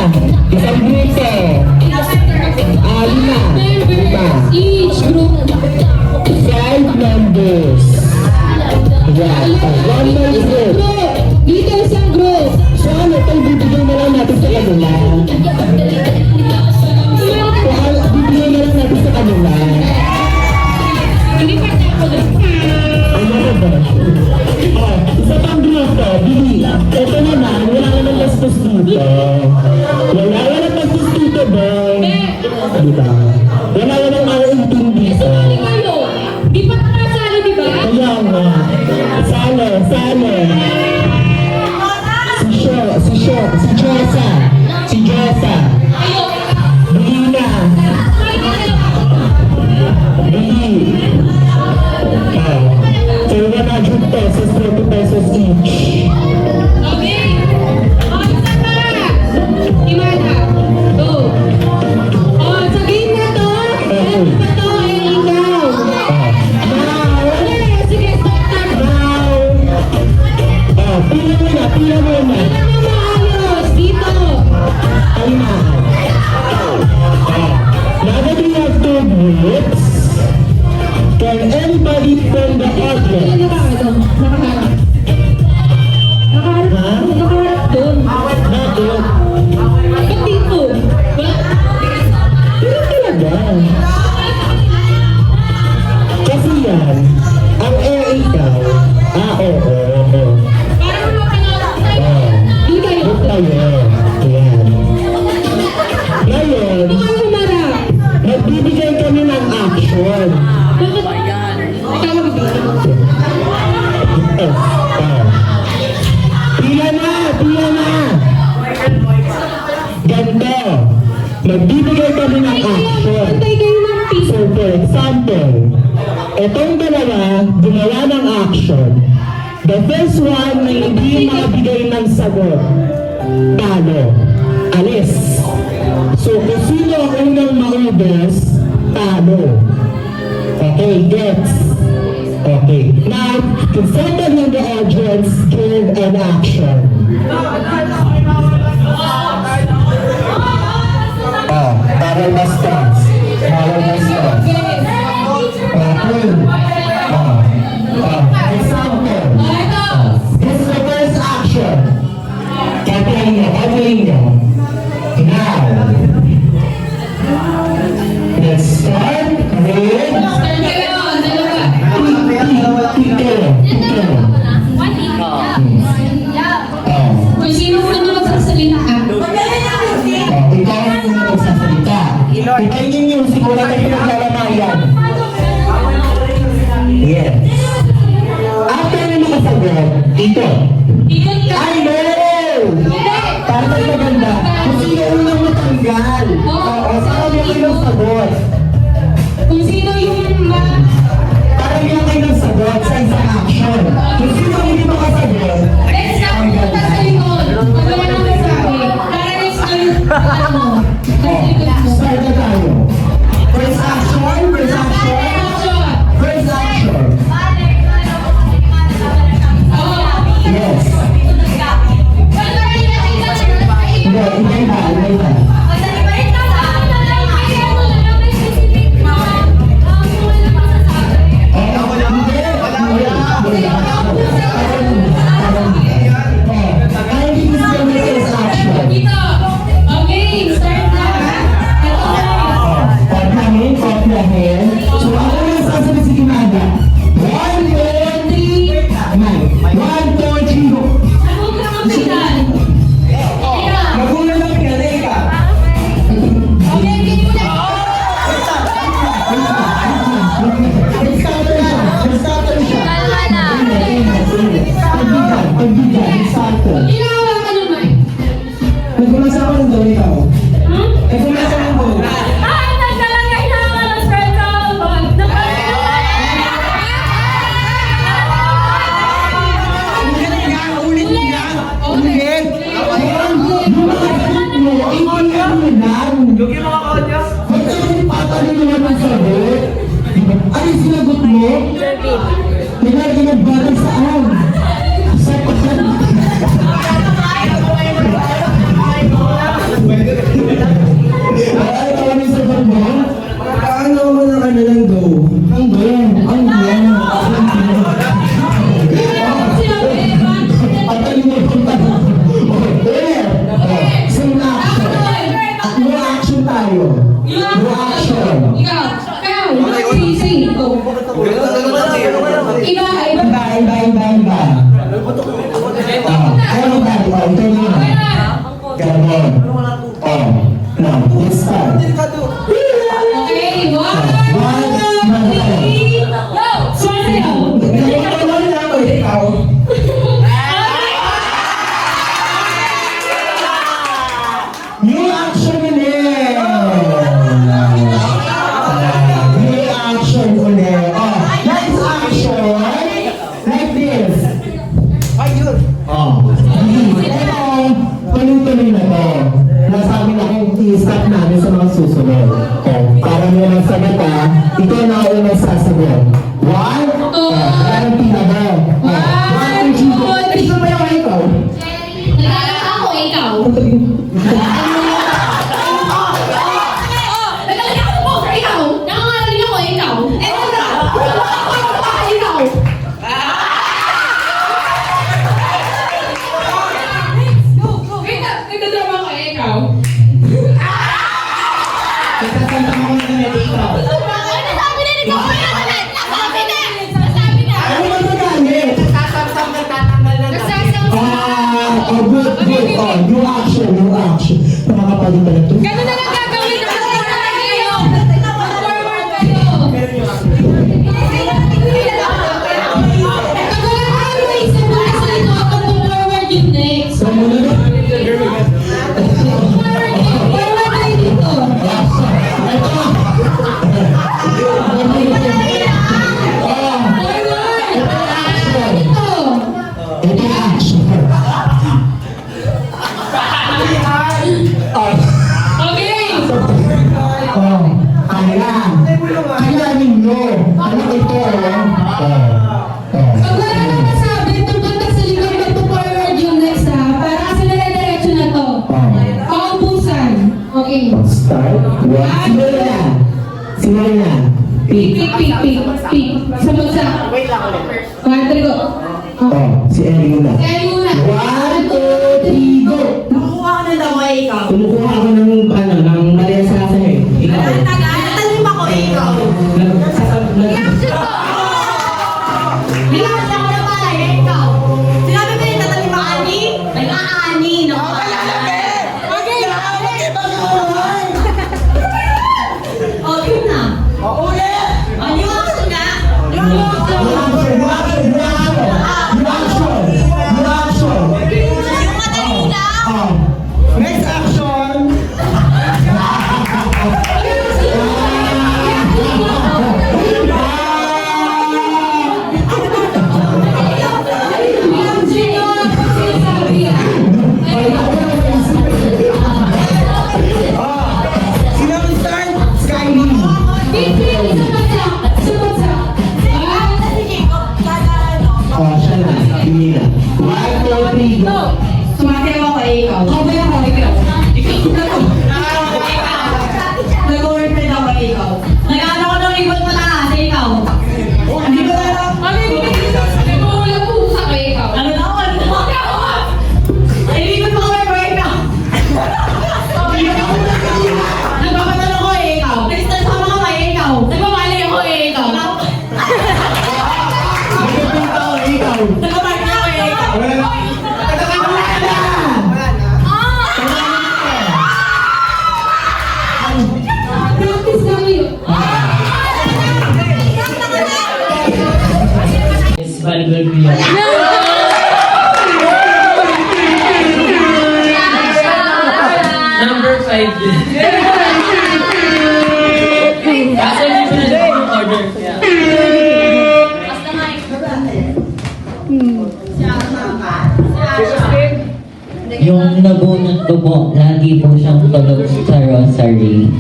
Isang grupo. Lima. Each group. 5 members. Yan. One more group. Dito isang group. So ano, ito bibigyan na lang natin sa kanila. Bibigyan na lang natin sa kanila. Hindi pa tayo Ano ba ba? Isa pang grupo, Bili. Ito naman, wala naman gastos dito. Wala gastos dito, boy. Diba? Wala naman mauuntun dito. Sali kayo. Di pa nakasali, di ba? Kaya nga. Salo. Si Josa. Kayo. Belina. Bili. So 100 pesos, 30 pesos each. Okay. Isa pa. Imana. Go. Sabihin na to. Ano ba to? Ikaw. Sige, stop time. Pila muna. Alam mo maayos. Dito. Now that we have 2 groups, can anybody from the audience? Nakaharap. Nakaharap doon. Bakit? Ba't dito? Pero talaga. Kasi yan, ang ikaw. Oo. Parang mapanood. Di kayo. Doon tayo. Ayan. Ngayon, Ano kayo humarap? nagbibigay kami ng action. Bakit? Tawag ba? Pila na! Ganto, nagbibigay kami ng action. Antay kayo ng piso. So for example, etong dalawa, gumawa ng action. The first one na hindi makabigay ng sagot, talo. Alis. So kung sino ang unang maubos, talo. Okay, gets. Okay. Now, to settle in the audience, give an action. Para bastos. Example. This is the first action. Copying nyo. Now, let's start with Kung sino mo naman magsasalita. ikaw ang magsasalita. Tingnan niyo siguro na pinaglalamayan. Yes. After nyo nakasagot, ito. Ikot ka. Ay, no! Para tayo maganda. Kung sino unang matanggal. Oo, saan yung kayo sagot? Kung sino yung Para yung kayo sagot sa isang action. Kung sino hindi makasagot, next na pupunta sa likod. Pag wala nang nasabi. Para next time, ano, sa likod mo. start na tayo. First action. Action. First action. Yes. Hindi, iba. Dito. Okay, start na. Pagkahin. So, ako yung sasabi si Kinada. 1, 2, 3. 1, 2, 3, go. Ako ka kapitan. Ika. Magulang lang pinalay ka. Okay, hindi mo na. Nag-starter siya. Pagbigan. Starter. Ginawa ka naman. Nagpumasa ako ng daw ikaw. Hmm? Nagpumasa ng daw. Ay, nagdalagay na ako ng friend ko. ano lang daw. Ang galing, ang galing. At ano mo itong tanong? So, no action tayo. No action. Ikaw. Say, go. Iba. Iba. Ano ba? Ito yun. Ganon. Now, let's start. Okay, 1, 2, 3, go! Sumasayaw! New action ulit! New action ulit. Next action, like this. Ito, tuloy-tuloy na to. Nasabi na kong i-stop namin sa mga susunod. Para mo lang sagot ikaw na ako unang sasagot. One, guarantee na ba? One, two, three. Isa pa yung ikaw. Naglalaka ako, ikaw. Naglalaka ako po, ikaw. Nakangaraling ako, ikaw. Eto na. Ikaw. Wait up, nagdadrama ako, ikaw. Nagsasalta ako na ikaw. Nasabi na, ikaw. Nasabi na. Ano ba magalit? Good. New action. Makakapagod pala ito. Ganun na lang gagawin. Mag-forward kayo. Mag-forward kayo. Mag-forward yung next. So, muna na. Forward kayo dito. Forward. Ito action. Okay. Kaya ninyo. Ano ito? Pag wala nang masabi, tungkol sa likod mag-forward yung next ha. Para kasi nare-diretso na to. Paubusan. Okay. Start. Sino na? Pick. Sa bagsak. Wait lang ulit. 1, 3, go. Si Ellie muna. Kaya muna. 1, 2, 3, go! Kumukuha ka ng daway, ikaw. Kumukuha ako ng Maria Sasa eh. Ikaw. Natalim ako, ikaw. Bilang ako na pala, ikaw. Sinabi mo yung natalim ako, ani? Nag-aani, no? Okay na. Ano yung action na? Yung madali lang. Next action! Yung sino ang sinasabi ah. Sino ang start? Skyly. Pick, sa bagsak. Siya na. Hindi na. 1, 2, 3, go! Sumasayaw ako, ikaw. Okay ako, ikaw. Nag-overfed ako, ikaw. Nag-ano ko ng ibon mataas, ikaw. Hindi ko alam. Nagmumula pusa ko, ikaw. Ano na ako? Ay, hindi ko ma-overfed ikaw. Nagpapatanong ko, ikaw. Kristal, sama ka ba, ikaw? Nagpapali ako, ikaw. Ikaw. Nagpapali ako, ikaw. Practice kami yun. Number 5 din. Kaso hindi ko na yung order. Yeah. Yung nabunot ko po, lagi po siyang tulog sa rosary.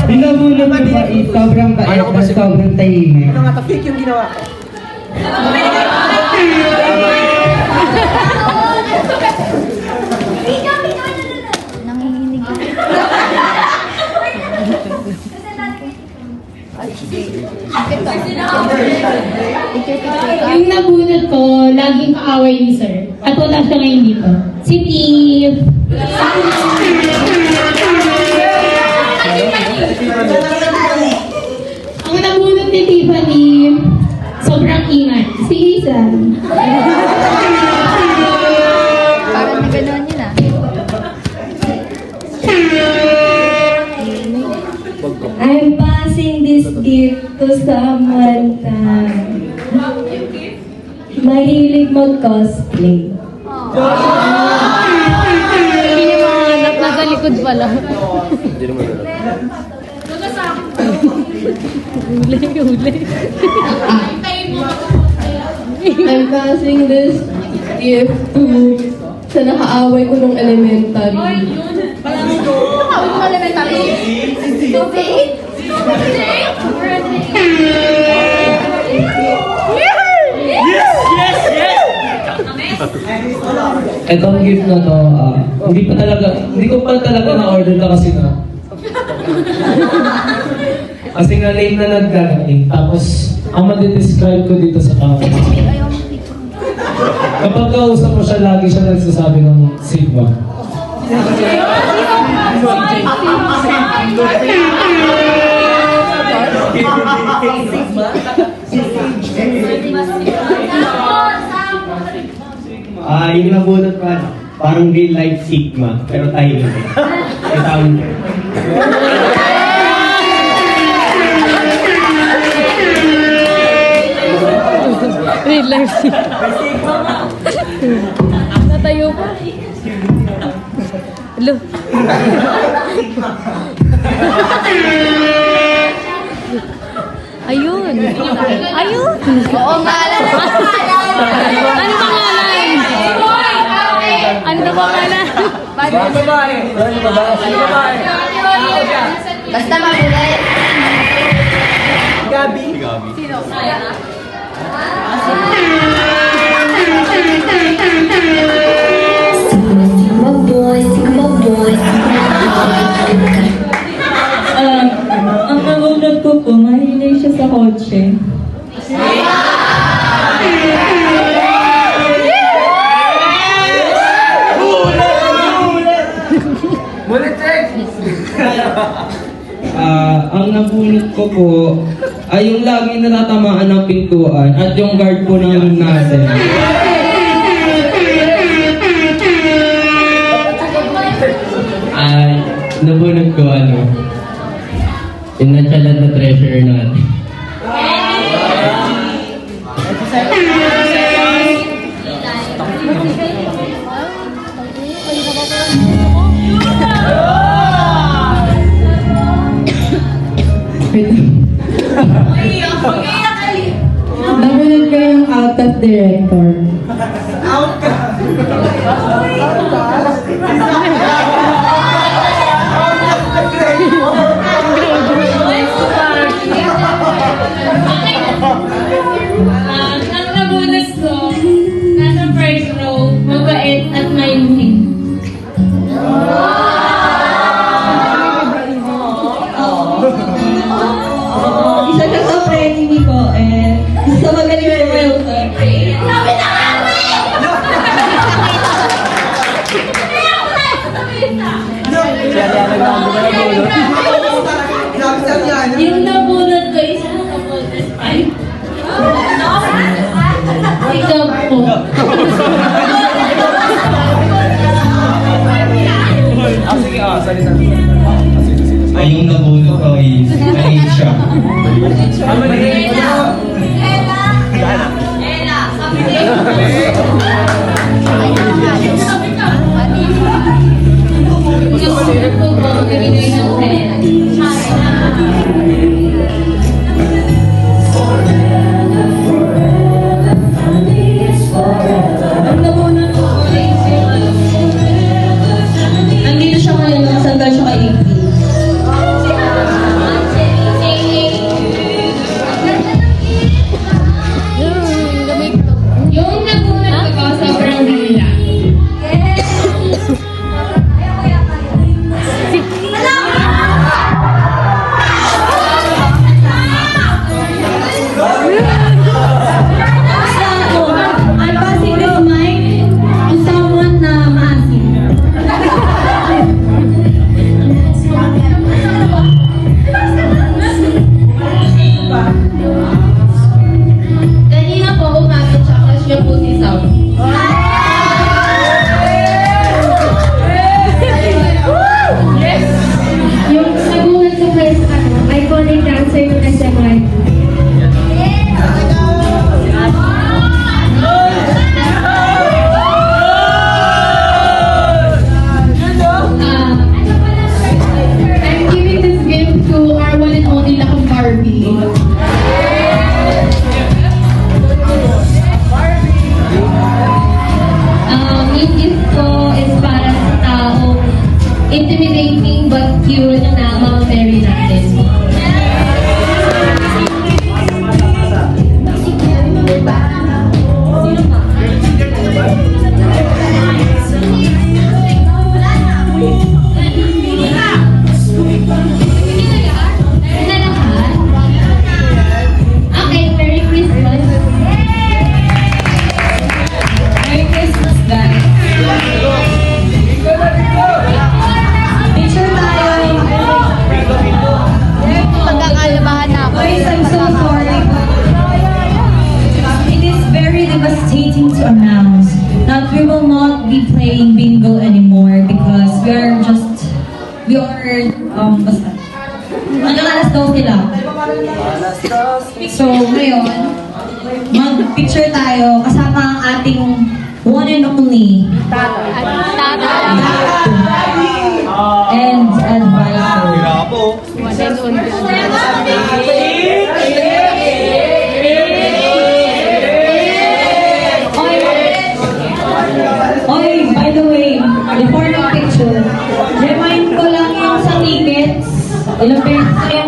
Binabulong ko ba sobrang bait at sobrang tahimik. kaaway ni Sir. At wala siya ngayon dito. Si Tiff. Ang nabunot ni Tiffany, sobrang ingat. Si Isan. Parang na gano'n yun ah. I'm passing this gift to someone na mahilig mag-cosplay. Hindi niya mahanap, nasa likod pala. Huli. I'm passing this gift to sa nakaaway ko nung elementary. Itong gift na to, hindi ko pa talaga na-order na kasi na. Kasi nga late na nagdarating. Tapos, ang madidescribe ko dito sa camera. Kapag kausap mo siya, lagi siya nagsasabi ng Sigma. Yung nabunot pa, parang real life Sigma, pero tayo hindi. Itawin ko. Real life siya. Natayo pa. Hello. Ayun. Ayun. Oo, pangalan. Ano pangalan? Ano pangalan? Basta mabulit. Sigma boy, Sigma boy. Ang nabunod ko po, mahilig siya sa kotse. Ang nabunod ko po ay yung lagi natatamaan ng pintuan at yung guard po ng natin. Ay, nabunod ko yung natsalan na treasure natin. Nabunod ko yung out of director. Ang nabunot ko, nasa first row, mabait at maingit. Isa ka sa friend ko isa sa magaling na welcome. intimidating but cute na Mount Mary natin. Okay, Merry Christmas. Merry Christmas, guys. Picture tayo. Pagkakalabahan na ako. Guys, I'm so sorry. It is very devastating to announce that we will not be playing bingo anymore because basta. Hanggang alas 12 lang. So, ngayon, mag-picture tayo kasama ang ating one and only and advisor. One and only. Oy, by the way, before the picture, remind ko lang yung sa tickets. Ilang beses na yan